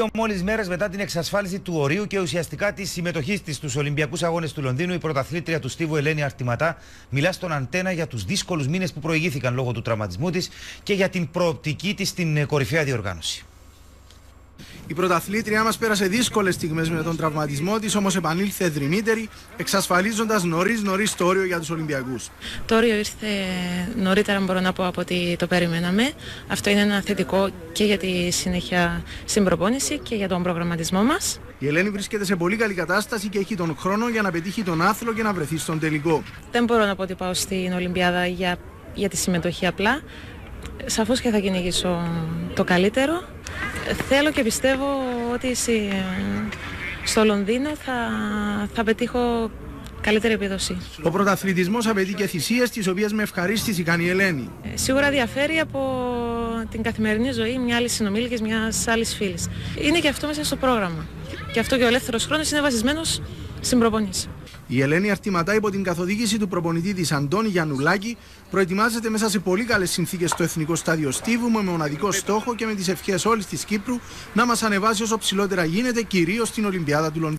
2 μόλις μέρες μετά την εξασφάλιση του ορίου και ουσιαστικά τη συμμετοχή της στους Ολυμπιακούς Αγώνες του Λονδίνου, η πρωταθλήτρια του στίβου Ελένη Αρτηματά μιλά στον Αντένα για τους δύσκολους μήνες που προηγήθηκαν λόγω του τραυματισμού της και για την προοπτική της στην κορυφαία διοργάνωση. Η πρωταθλήτριά μας πέρασε δύσκολες στιγμές με τον τραυματισμό της, όμως επανήλθε δρυμύτερη, εξασφαλίζοντας νωρίς το όριο για τους Ολυμπιακούς. Το όριο ήρθε νωρίτερα, μπορώ να πω, από ότι το περιμέναμε. Αυτό είναι ένα θετικό και για τη συνέχεια στην προπόνηση και για τον προγραμματισμό μας. Η Ελένη βρίσκεται σε πολύ καλή κατάσταση και έχει τον χρόνο για να πετύχει τον άθλο και να βρεθεί στον τελικό. Δεν μπορώ να πω ότι πάω στην Ολυμπιάδα για τη συμμετοχή απλά. Σαφώς και θα κυνηγήσω το καλύτερο. Θέλω και πιστεύω ότι στο Λονδίνο θα πετύχω καλύτερη επίδοση. Ο πρωταθλητισμός απαιτεί και θυσίες, τις οποίες με ευχαρίστηση κάνει η Ελένη. Σίγουρα διαφέρει από την καθημερινή ζωή μια άλλη συνομήλικης, μιας άλλης φίλης. Είναι και αυτό μέσα στο πρόγραμμα. Και αυτό και ο ελεύθερος χρόνος είναι βασισμένος στην προπονήση. Η Ελένη Αρτηματά, υπό την καθοδήγηση του προπονητή της Αντώνη Γιαννουλάκη, προετοιμάζεται μέσα σε πολύ καλές συνθήκες στο εθνικό στάδιο στίβου, με μοναδικό στόχο και με τις ευχές όλης της Κύπρου να μας ανεβάσει όσο ψηλότερα γίνεται, κυρίως στην Ολυμπιάδα του Λονδίνου.